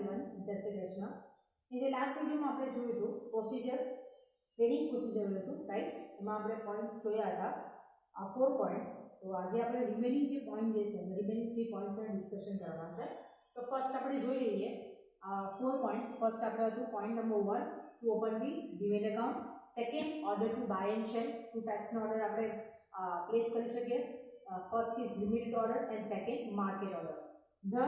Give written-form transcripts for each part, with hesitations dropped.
Everyone, जय Shri Krishna. In last video में આપણે જોયું હતું પ્રોસિજર ટ્રેડિંગ પ્રોસિજર હતું રાઈટ, એમાં આપણે પોઈન્ટ્સ જોયા હતા 4 પોઈન્ટ। તો આજે આપણે રિમેનિંગ જે પોઈન્ટ જે છે રિમેનિંગ 3 પોઈન્ટ્સ ને ડિસ્કશન કરવાના છે। તો ફર્સ્ટ આપણે જોઈ લઈએ 4 પોઈન્ટ। ફર્સ્ટ આપણે હતું point number 1 to open the demat account, second order to buy and sell, two ટાઈપ્સનો ઓર્ડર આપણે પ્લેસ કરી શકીએ। First is limited order and second market order. The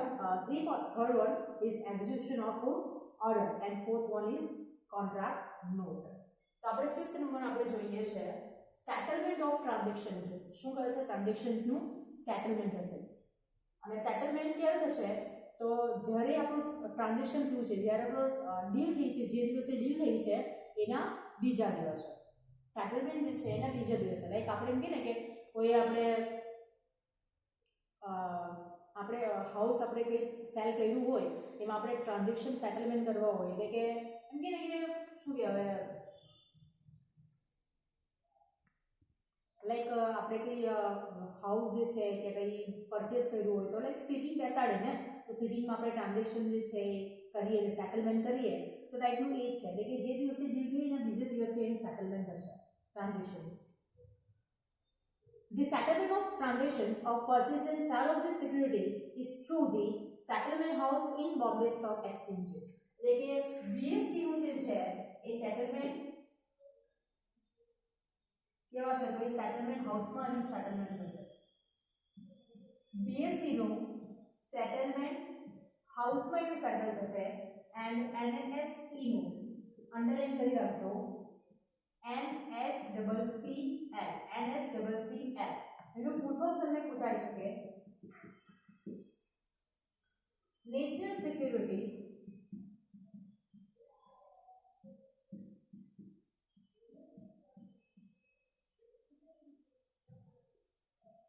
third one is execution of order and fourth one is contract note। તો આપણે fifth number આપણે જોઈએ છે settlement of transactions. શું કહે છે? ટ્રાન્ઝેક્શન્સ નું સેટલમેન્ટ થશે અને સેટલમેન્ટ ક્યારે થશે? તો જ્યારે આપણું ટ્રાન્ઝેક્શન થયું છે, જ્યારે આપણો ડીલ થઈ છે, જે દિવસે ડીલ થઈ છે એના બીજા દિવસે સેટલમેન્ટ જે છે એના બીજા દિવસે। લાઈક આપણે એમ કહીએ ને કે કોઈ આપણે હાઉસ આપણે કંઈ સેલ કર્યું હોય એમાં આપણે ટ્રાન્ઝેક્શન સેટલમેન્ટ કરવા હોય, એટલે કે એમ કે શું કહેવાય, લાઈક આપણે કંઈ હાઉસ જે છે કે કંઈ પરચેસ કર્યું હોય તો લાઈક સીટિંગ બેસાડે ને, તો સીટિંગમાં આપણે ટ્રાન્ઝેક્શન જે છે એ કરીએ, સેટલમેન્ટ કરીએ, તો ટાઈપનું એ છે, એટલે કે જે દિવસે ડીલ થઈ ને બીજે દિવસે એનું સેટલમેન્ટ થશે transaction. The settlement of transactions of purchase and sale of the security is through the settlement house in Bombay Stock Exchange। એટલે કે BSE નું જે છે એ સેટલમેન્ટ કેવા છે? તો એ સેટલમેન્ટ હાઉસમાં એનું સેટલમેન્ટ થશે। BSE નું સેટલમેન્ટ હાઉસમાં એનું સેટલ થશે એન્ડ NSE નું અંડરલાઈન કરી રાખજો, NSCL એનું ફૂલ ફોર્મ તમને પૂછાઈ શકે, national security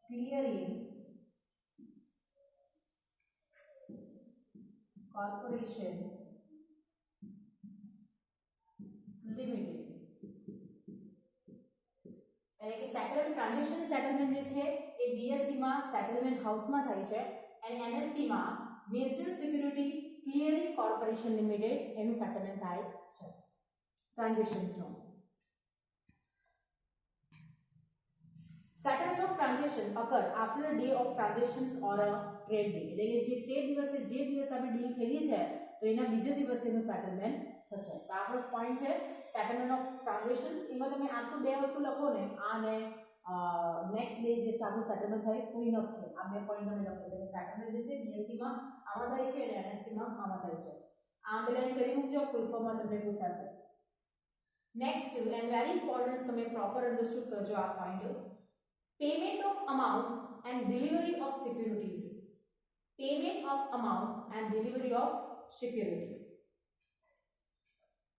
clearing corporation limited. એટલે કે સેટલમેન્ટ ટ્રાન્ઝેક્શન સેટલમેન્ટ જે છે એ BSE માં સેટલમેન્ટ હાઉસમાં થાય છે અને NSE માં national security clearing corporation limited એનું સેટલમેન્ટ થાય છે ટ્રાન્ઝેક્શન્સનો। Settlement of transaction occur after the day of transactions or a trade day. એટલે કે જે ટ્રેડ દિવસે જે દિવસે આપણે ડીલ થઈ છે તો એના બીજા દિવસે એનું સેટલમેન્ટ થશે। તો આપણો પોઈન્ટ છે સેટલમેન્ટ ઓફ ટ્રાન્ઝેક્શન્સ। એમાં તમે આટલું બે વસ્તુ લખો ને, આ ને નેક્સ્ટ ડે જે છે આપણું સેટલમેન્ટ થાય તો ઇનફ છે। આ બે પોઈન્ટ તમે લખો એટલે સેટલમેન્ટ જે છે BSE માં આમાં થાય છે અને NSE માં આમાં થાય છે। આ અંડરલાઈન કરી મૂકજો, ફૂલ ફોર્મમાં તમને પૂછાશે। નેક્સ્ટ એન્ડ વેરી ઇમ્પોર્ટન્ટ, તમે પ્રોપર અન્ડરસ્ટુડ કરજો આ point, payment of amount and delivery of securities. Payment of amount and delivery of security.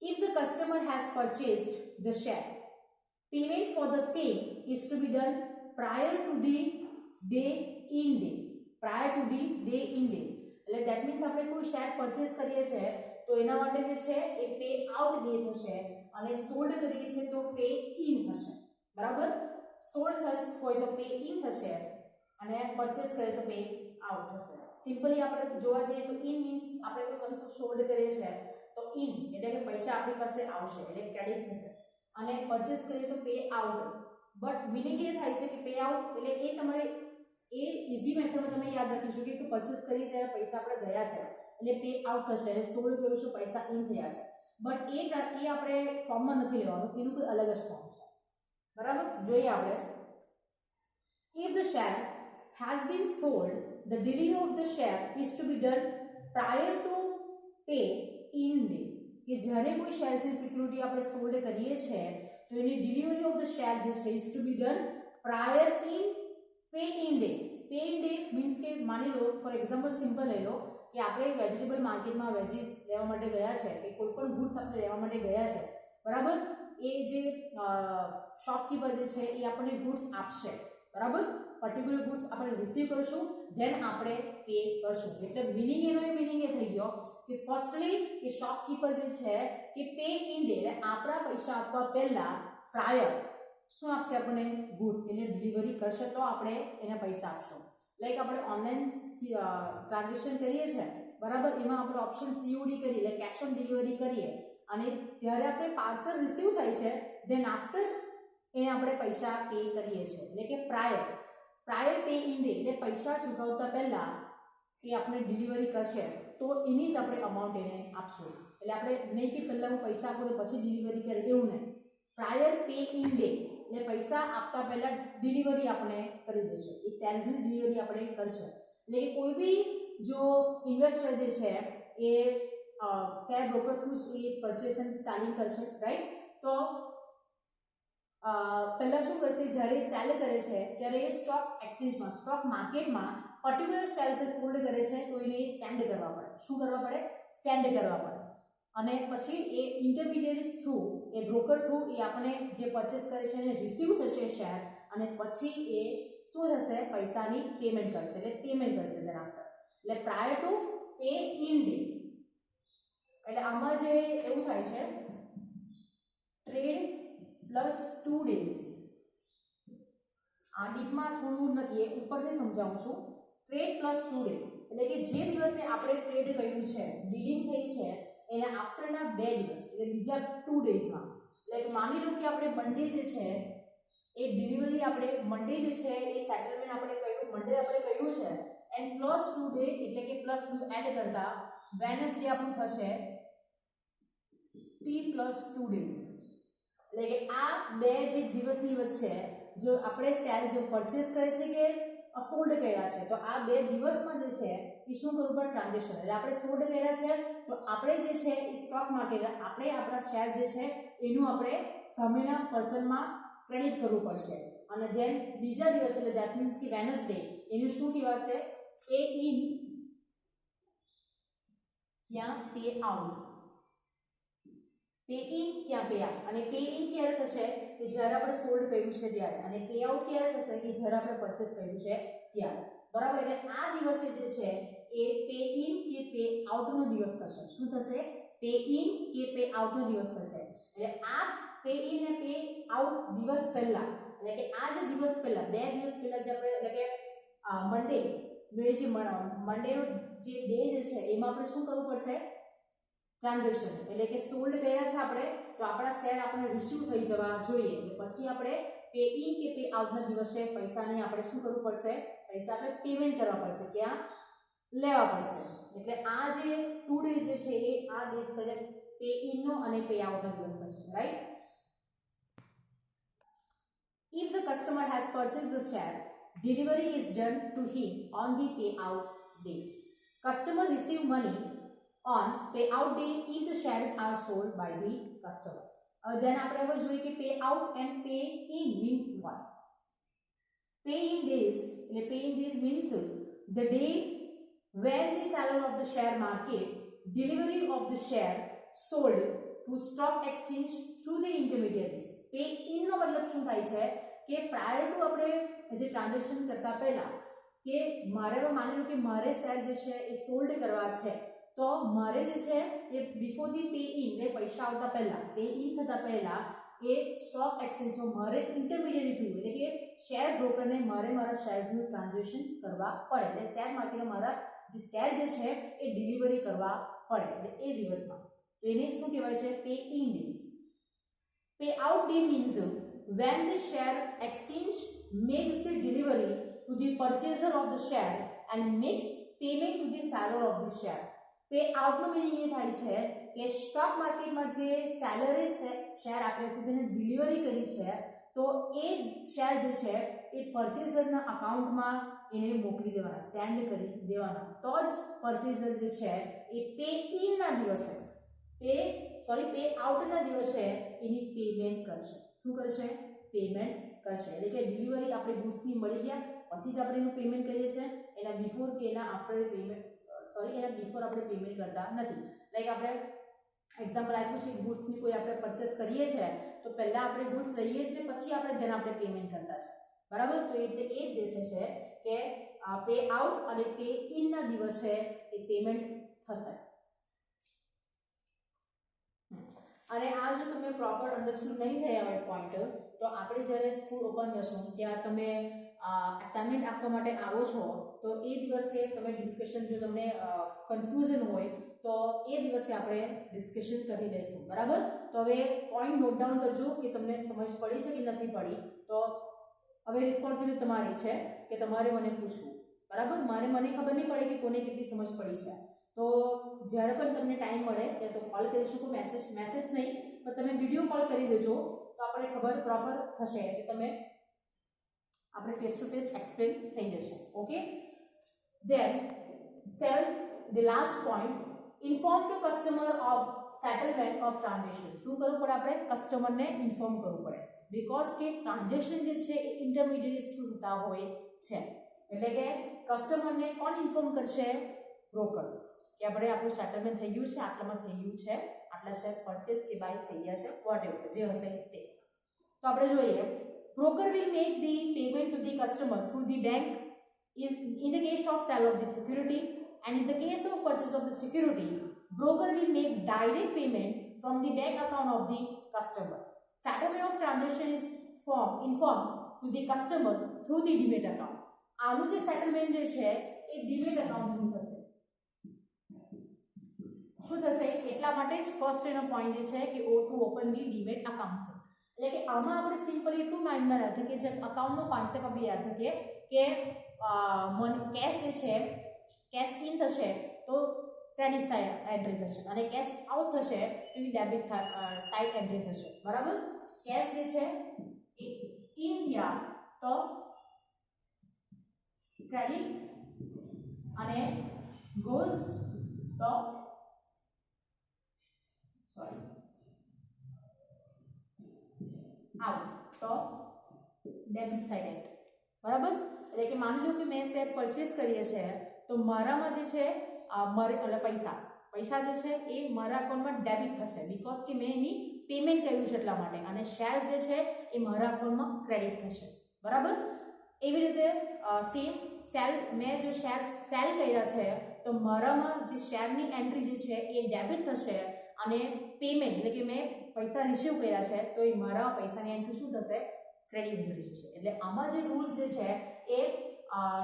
If the customer has purchased the share, payment for the same is to be done prior to the day in day। Prior to the day in day એટલે that means આપણે કોઈ share purchase કરીએ છે તો એના માટે જે છે એ પે આઉટ ડે થશે અને સોલ્ડ કરીએ છે તો પે ઇન થશે, બરાબર? સોલ્ડ હોય તો પે ઇન થશે અને પરચેસ કરીએ તો પે આઉટ થશે। સિમ્પલી આપણે જોવા જઈએ તો ઇન મીન્સ આપણે કોઈ વસ્તુ સોલ્ડ કરીએ છે તો ઇન એટલે કે પૈસા આપણી પાસે આવશે એટલે ક્રેડિટ થશે, અને પરચેસ કરીએ તો પે આઉટ। બટ મીનિંગ એ થાય છે કે પે આઉટ એટલે એ તમારે એ ઈઝી મેથડમાં તમે યાદ રાખીશું કે પરચેસ કરીએ ત્યારે પૈસા આપણે ગયા છે એટલે પે આઉટ થશે, અને સોલ્ડ કર્યું છે પૈસા ઇન થયા છે। બટ એ આપણે ફોર્મમાં નથી લેવાનું, એનું કોઈ અલગ જ ફોર્મ છે, બરાબર? જોઈએ આપણે, if the share has been sold, the delivery of the share is to be done prior to pay in day। કે જ્યારે કોઈ શેર્સની સિક્યુરિટી આપણે સોલ્ડ કરીએ છે તો એની ડિલિવરી ઓફ ધ શેર જે છે is to be done prior in pay in day. Pay in day means કે માની લો, ફોર એક્ઝામ્પલ સિમ્પલ લઈ લો કે આપણે વેજીટેબલ માર્કેટમાં વેજીસ લેવા માટે ગયા છે કે કોઈ પણ ગુડ્સ આપણે લેવા માટે ગયા છે, બરાબર? એ જે શોપકીપર જે છે એ આપણને ગુડ્સ આપશે, બરાબર? પર્ટિક્યુલર ગુડ્સ આપણે રિસીવ કરશું, ધેન આપણે પે કરશું। એટલે મિનિંગ એનો એ મિનિંગ એ થઈ ગયો કે ફર્સ્ટલી કે શોપકીપર જે છે કે પે ઇન ડે એટલે આપણા પૈસા આપવા પહેલા પ્રાયર શું આપશે આપણને? ગુડ્સ, એટલે ડિલિવરી કરશે તો આપણે એને પૈસા આપશું। લાઈક આપણે ઓનલાઈન ટ્રાન્ઝેક્શન કરીએ છીએ બરાબર, એમાં આપણે ઓપ્શન COD કરીએ એટલે કેશ ઓન ડિલિવરી કરીએ અને ત્યારે આપણે પાર્સલ રિસીવ થાય છે, ધેન આફ્ટર એને આપણે પૈસા પે કરીએ છીએ, એટલે કે પ્રાયર પે ઇન ડે, એટલે પૈસા ચૂકવતા પહેલા એ આપણે ડિલિવરી કરશે તો એની જ આપણે અમાઉન્ટ એને આપશું. એટલે આપણે નહીં કે પહેલાં હું પૈસા આપું પછી ડિલિવરી કરે, એવું નહીં. પ્રાયર પે ઇન ડે એટલે પૈસા આપતા પહેલા ડિલિવરી આપણે કરી દેશે, એ શેર્સની ડિલિવરી આપણે કરશે. એટલે એ કોઈ બી જો ઇન્વેસ્ટર જે છે એ શેર બ્રોકર થ્રુ જ એ પરચેસ એન્ડ સેલિંગ કરશે, રાઈટ. તો પહેલાં શું કરશે, જ્યારે સેલ કરે છે ત્યારે એ સ્ટોક એક્સચેન્જમાં, સ્ટોક માર્કેટમાં પર્ટિક્યુલર શેર્સ સોલ્ડ કરે છે તો એને સેન્ડ કરવા પડે. શું કરવા પડે? સેન્ડ કરવા પડે. અને પછી એ ઇન્ટરમીડિયેરીઝ થ્રુ, એ બ્રોકર થ્રુ એ આપણે જે પરચેસ કરે છે એને રિસીવ થશે શેર, અને પછી એ શું થશે, પૈસાની પેમેન્ટ કરશે, એટલે પેમેન્ટ કરશે ધેન આફ્ટર. એટલે prior to pay in day, એટલે આમાં જે એવું થાય છે ટ્રેડ પ્લસ 2 days. આ ડીપમાં થોડું નથી, એ ઉપરથી સમજાવું છું. ટ્રેડ પ્લસ 2 day એટલે કે જે દિવસે આપણે ટ્રેડ કર્યું છે, ડીલિંગ થઈ છે, એના આફ્ટરના 2 દિવસ એટલે બીજા 2 daysમાં. એટલે માની લો કે આપણે મંડે જે છે એ ડિલિવરી, આપણે મંડે જે છે એ સેટલમેન્ટ આપણે કર્યું, મંડે આપણે કર્યું છે, એન્ડ પ્લસ 2 day એટલે કે પ્લસ 2 એડ કરતા વેનસડે આપણું થશે T પ્લસ 2 days. એટલે કે આ બે જે દિવસની વચ્ચે જો આપણે શેર જો પરચેસ કરે છે કે સોલ્ડ કર્યા છે, તો આ 2 દિવસમાં જે છે એ શું કરવું પડે, ટ્રાન્ઝેક્શન. એટલે આપણે સોલ્ડ કર્યા છે તો આપણે જે છે એ સ્ટોક માર્કેટ આપણે આપણા શેર જે છે એનું આપણે સામેના પર્સનમાં ક્રેડિટ કરવું પડશે, અને ધેન બીજા દિવસ એટલે ધેટ મીન્સ કે વેનસડે એનું શું કહેવાશે, પે ઇન ક્યાં પે આઉટ. પે ઇન ક્યાં પે આઉટ. અને પે ઇન ક્યારે થશે કે જ્યારે આપણે સોલ્ડ કર્યું છે ત્યારે, અને પે આઉટ ક્યારે થશે કે જ્યારે આપણે પરચેસ કર્યું છે ત્યારે, બરાબર. એટલે આ દિવસે જે છે એ પે ઇન કે પે આઉટનો દિવસ થશે. શું થશે? પે ઇન કે પે આઉટનો દિવસ થશે. એટલે આ પે ઇન અને પે આઉટ દિવસ પહેલા, એટલે કે આ જે દિવસ પહેલા 2 દિવસ પહેલા જે આપણે, એટલે કે મંડે નો એ જે મંડેનો જે ડે જે છે એમાં આપણે શું કરવું પડશે, ટ્રાન્ઝેક્શન. એટલે કે સોલ્ડ કર્યા છે આપણે તો આપણા શેર આપણે રિસીવ થઈ જવા જોઈએ. એટલે પછી આપણે પે ઇન કે પે આઉટના દિવસે પૈસાની આપણે શું કરવું પડશે, પૈસા આપણે પેમેન્ટ કરવા પડશે, ક્યાં લેવા પડશે. એટલે આ જે 2 days જે છે એ આ દિવસ થશે પે ઇનનો અને પે આઉટનો દિવસ થશે, right. If the customer has purchased the share, delivery is done to him on the payout day. Customer receive money on payout day if the shares are sold by the customer. Then આપણે હવે જોઈએ કે pay out and pay in means what. Pay in days, એટલે pay in days means the day when the seller of the share market delivery of the share sold to stock exchange through the intermediaries. Pay in નો મતલબ શું થાય છે કે prior two આપણે જે transaction કરતા પહેલા કે મારે માની લો કે મારે શેર જે છે એ સોલ્ડ કરવા છે, તો મારે જે છે એ બિફોર ધી પે ઇન એટલે પૈસા આવતા પહેલા, પે ઇન થતા પહેલા એ સ્ટોક એક્સચેન્જમાં મારે ઇન્ટરમીડિયેટ થ્રુ એટલે કે શેર બ્રોકરને મારે મારા શેર્સનું ટ્રાન્ઝેક્શન કરવા પડે. એટલે શેર માર્કેટમાં મારા જે શેર જે છે એ ડિલિવરી કરવા પડે, એટલે એ દિવસમાં. તો એને શું કહેવાય છે, pay in days. Pay out day means when the share exchange makes the delivery to the purchaser of the share and makes payment to the seller of the share. પે આઉટનો મીનિંગ એ થાય છે કે સ્ટોક માર્કેટમાં જે સેલરે share આપ્યો છે, જેને ડિલિવરી કરી છે, તો એ શેર જે છે એ પરચેસરના અકાઉન્ટમાં એને મોકલી દેવાના, સેન્ડ કરી દેવાના, તો જ પરચેસર જે છે એ પે ઇનના દિવસે પે આઉટના દિવસે એની પેમેન્ટ કરશે. શું કરશે? પેમેન્ટ કરશે. એટલે કે ડિલિવરી આપણે ગુડ્સની મળી ગયા પછી જ આપણે એનું પેમેન્ટ કરીએ છીએ, એના બિફોર કે એના આફ્ટર પેમેન્ટ એના બિફોર આપણે પેમેન્ટ કરતા નથી. લાઈક આપણે એક્ઝામ્પલ આપ્યું છે, ગુડ્સની કોઈ આપણે પરચેસ કરીએ છીએ તો પહેલાં આપણે ગુડ્સ લઈએ છીએ પછી આપણે તેને આપણે પેમેન્ટ કરતા છે, બરાબર. તો એ જ દેશે છે કે પે આઉટ અને પે ઇનના દિવસે એ પેમેન્ટ થશે. અને આ જો તમે પ્રોપર અન્ડરસ્ટુડ નહીં થયા હોય પોઈન્ટ, તો આપણે જ્યારે સ્કૂલ ઓપન થશું ત્યાં તમે અસાઇનમેન્ટ આપવા માટે આવો છો તો એ દિવસે તમે ડિસ્કશન, જો તમને કન્ફ્યુઝન હોય તો એ દિવસે આપણે ડિસ્કશન કરી લઈશું, બરાબર. તો હવે પોઈન્ટ નોટ ડાઉન કરજો કે તમને સમજ પડી છે કે નથી પડી. તો હવે રિસ્પોન્સિબિલિટી તમારી છે કે તમારે મને પૂછવું, બરાબર. મને ખબર નહીં પડે કે કોને કેટલી સમજ પડી છે. તો જ્યારે પણ તમને ટાઈમ મળે ત્યારે તો કોલ કરી શકો, મેસેજ નહીં પણ તમે વિડીયો કોલ કરી દેજો તો આપણે ખબર પ્રોપર થશે કે તમે આપણે ફેસ ટુ ફેસ એક્સપ્લેન થઈ જશે. Okay. Then 7th, the last point, inform to customer of settlement of transaction. શું કરવું પડે? આપણે કસ્ટમરને ઇન્ફોર્મ કરવું પડે, બીકોઝ કે ટ્રાન્ઝેક્શન જે છે એ ઇન્ટરમીડિયેટ્સ થ્રુ થતા હોય છે. એટલે કે કસ્ટમરને કોણ ઇન્ફોર્મ કરશે? બ્રોકર્સ. કે આપણે આપણું સેટલમેન્ટ થઈ ગયું છે, આટલામાં થઈ ગયું છે, આટલા શેર પરચેસ કે બાય થઈ ગયા છે, વોટએવર જે હશે તે. તો આપણે જોઈએ, broker will make the payment to the customer through the bank in the case of sale of the security, and in the case of purchase of the security, broker will make direct payment from the bank account of the customer. Settlement of transaction is informed to the customer through the demat account. આનું જે settlement જે છે એ demat account through થશે. શું થશે? એટલા માટે જ ફર્સ્ટ એનો પોઈન્ટ જે છે કે two open the demat account છે. એટલે કે આમાં આપણે સિમ્પલી એટલું માઇન્ડમાં રાખીએ કે જે અકાઉન્ટનો કોન્સેપ્ટ આપણે યાદ રાખીએ કે કેશ જે છે, કેશ ઇન થશે તો ક્રેડિટ સાઇડ એન્ટ્રી થશે, અને કેશ આઉટ થશે તો એ ડેબિટ સાઇડ એન્ટ્રી થશે, બરાબર. કેશ જે છે એ ઇન થયા તો ક્રેડિટ અને ગોઝ તો આઉટ તો ડેબિટ સાઇડ એન્ટ્રી, બરાબર. એટલે કે માની લો કે મેં શેર પરચેસ કરીએ છે તો મારામાં જે છે એટલે પૈસા જે છે એ મારા અકાઉન્ટમાં ડેબિટ થશે, બીકોઝ કે મેં એની પેમેન્ટ કર્યું છે એટલા માટે, અને શેર જે છે એ મારા અકાઉન્ટમાં ક્રેડિટ થશે, બરાબર. એવી રીતે સેમ મેં જો શેર સેલ કર્યા છે તો મારામાં જે શેરની એન્ટ્રી જે છે એ ડેબિટ થશે, અને પેમેન્ટ એટલે કે મેં પૈસા રિસીવ કર્યા છે તો એ મારા પૈસાની એન્ટ્રી શું થશે? ક્રેડિટ એન્ટ્રી થશે. એટલે આમાં જે રૂલ્સ જે છે એ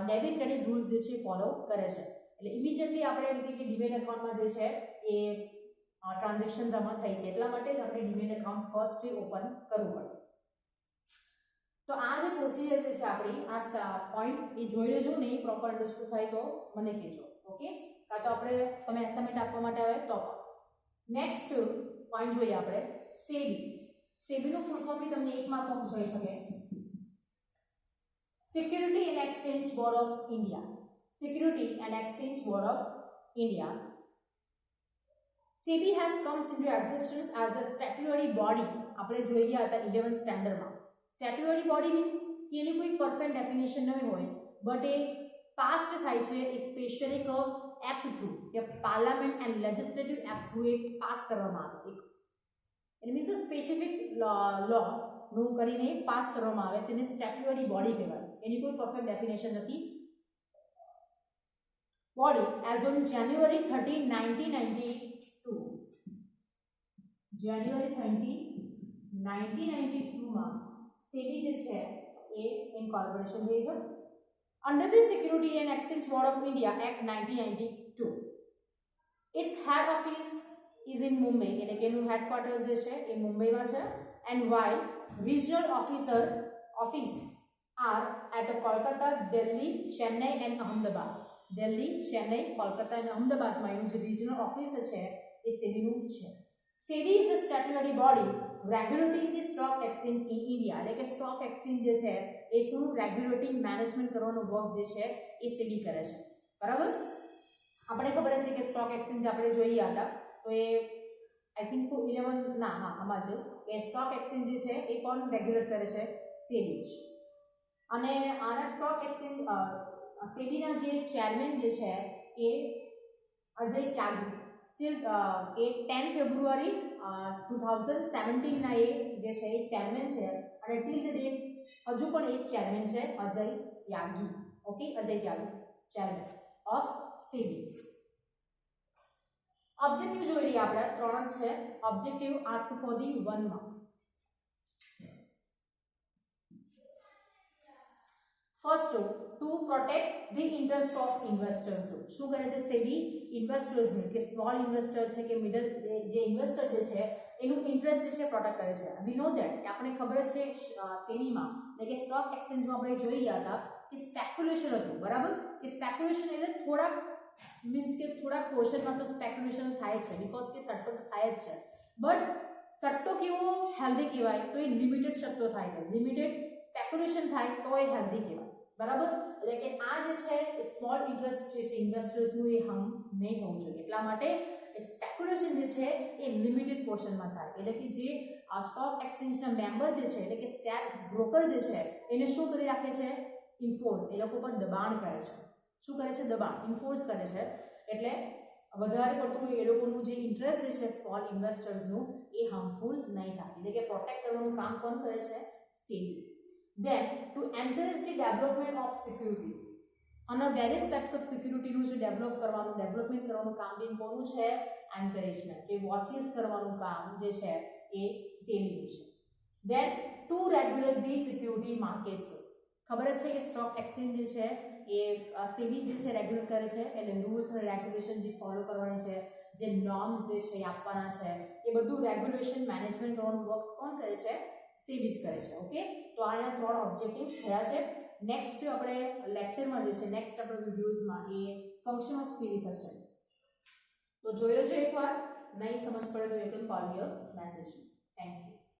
ડેબિટ ક્રેડિટ રૂલ્સ જે છે ફોલો કરે છે. એટલે ઇમિડિયેટલી આપણે એમ કહીએ કે ડીમેટ એકાઉન્ટમાં જે છે એ ટ્રાન્ઝેક્શન્સ આમાં થઈ છે, એટલા માટે જ આપણે ડીમેટ એકાઉન્ટ ફર્સ્ટ ઓપન કરવું પડે. તો આ જે પ્રોસિજર જે છે આપણી, આ પોઈન્ટ એ જોઈ લેજો, નહીં પ્રોપર અન્ડરસ્ટુડ થાય તો મને કહેજો. ઓકે. કાં તો આપણે તમે એસાઇનમેન્ટ આપવા માટે આવે તો પણ. નેક્સ્ટ પોઈન્ટ જોઈએ આપણે સેબી. સેબીનું ફૂલ ફોર્મ બી તમને એક માર્કમાં પૂછાઈ શકે. Security and exchange board of India. Security and Exchange Board of India. SEBI has comes into existence as a statutory body. આપણે જોઈ ગયા હતા 11th સ્ટાન્ડર્ડમાં. Statutory body means કે એની કોઈ પરફેક્ટ ડેફિનેશન નહીં હોય, બટ એ પાસ્ટ થાય છે એ સ્પેશિયલી એક એક્ટ થ્રુ, કે parliament and legislative act through A pass કરવામાં આવે. ઇટ મીન્સ અ સ્પેસિફિક લો નું કરીને પાસ કરવામાં આવે તેને સ્ટેટ્યુટરી બોડી કહેવાય. એની કોઈ પરફેક્ટ ડેફિનેશન નથી. Body as on January 30, 1992. January 30, 1992 માં SEBI જે છે એ ઇન્કોર્પોરેશન થઈ છે. Under the Security and Exchange Board of India Act 1992. Its head office is in Mumbai. એટલે કે એનું હેડક્વાર્ટર્સ જે છે એ મુંબઈમાં છે. And while regional office are at Kolkata, Delhi, Chennai and Ahmedabad. Delhi, Chennai, Kolkata અને અમદાવાદમાં એનું જે રિજનલ ઓફિસ છે એ સેબીનું છે. SEBI is a statutory body regulating the stock exchange in India. એટલે કે સ્ટોક એક્સચેન્જ જે છે એ શું રેગ્યુલેટિંગ મેનેજમેન્ટ કરવાનો વર્ક જે છે એ SEBI કરે છે, બરાબર. આપણે ખબર છે કે સ્ટોક એક્સચેન્જ આપણે જોઈ હતા તો એ આઈ થિંક સો 11 ના હા આમાં જ કે સ્ટોક એક્સચેન્જ જે છે એ કોણ રેગ્યુલેટ કરે છે? SEBI જ. અને આના સ્ટોક એક્સચેન્જ સેબીના જે ચેરમેન જે છે એ અજય ત્યાગી સ્ટીલ એ 10 ફેબ્રુઆરી 2017 ના એ જે છે એ ચેરમેન છે, અને ટીલ ધ ડેટ હજુ પણ એ ચેરમેન છે Ajay Tyagi. Okay. Ajay Tyagi chairman of SEBI. Objective જોઈ લઈએ આપણે, 3 જ છે objective. Ask for the 1 mark. First to protect the interest of investors. શું કરે છે સેબી? ઇન્વેસ્ટર્સનું કે સ્મોલ ઇન્વેસ્ટર છે કે મિડલ જે ઇન્વેસ્ટર જે છે એનું ઇન્ટરેસ્ટ જે છે પ્રોટેક્ટ કરે છે. વી નો ધેટ કે આપણે ખબર જ છે સેબીમાં એટલે કે સ્ટોક એક્સચેન્જમાં આપણે જોઈ ગયા હતા કે સ્પેક્યુલેશન હતું, બરાબર? કે સ્પેક્યુલેશન એટલે થોડાક મીન્સ કે થોડાક પોર્શનમાં તો સ્પેક્યુલેશન થાય છે બીકોઝ કે સટ્ટો થાય જ છે. બટ સટ્ટો કેવો હેલ્ધી કહેવાય? તો એ લિમિટેડ સટ્ટો થાય છે, લિમિટેડ સ્પેક્યુલેશન થાય તો એ હેલ્ધી કહેવાય, બરાબર? એટલે કે આ જે છે એ સ્મોલ ઇન્ટરેસ્ટ જે છે ઇન્વેસ્ટર્સનું એ હાર્મ નહીં થવું જોઈએ. એટલા માટે સ્પેક્યુલેશન જે છે એ લિમિટેડ પોર્શનમાં થાય. એટલે કે જે સ્ટોક એક્સચેન્જના મેમ્બર જે છે એટલે કે શેર બ્રોકર જે છે એને શું કરી રાખે છે? ઇન્ફોર્સ, એ લોકો પર દબાણ કરે છે. શું કરે છે? દબાણ, ઇન્ફોર્સ કરે છે. એટલે વધારે પડતું એ લોકોનું જે ઇન્ટરેસ્ટ જે છે સ્મોલ ઇન્વેસ્ટર્સનું એ હાર્મફુલ નહીં થાય. એટલે કે પ્રોટેક્ટ કરવાનું કામ કોણ કરે છે? SEBI. Then to encourage the development of securities અને various types of security નું જે ડેવલપમેન્ટ કરવાનું કામ બી કોનું છે? એન્કરેજમેન્ટ, કે વોચિસ કરવાનું કામ જે છે એ સેબીનું છે. Then to regulate the security markets. ખબર જ છે કે સ્ટોક એક્સચેન્જ જે છે એ સેબી જે છે રેગ્યુલેટ કરે છે. એટલે રૂલ્સ અને રેગ્યુલેશન જે ફોલો કરવાની છે, જે નોર્મ્સ જે છે એ આપવાના છે, એ બધું રેગ્યુલેશન મેનેજમેન્ટ કરવાનું વર્ક્સ કોણ કરે છે? સેબી જ કરે છે. ઓકે, તો આના 3 ઓબ્જેક્ટિવ થયા છે. નેક્સ્ટ આપણે લેક્ચરમાં જે છે નેક્સ્ટ આપણે વિડિયોઝમાં એ ફંક્શન ઓફ સેબી થશે. તો જોઈ લેજો એકવાર, નહીં સમજ પડે તો you can call your message. Thank you.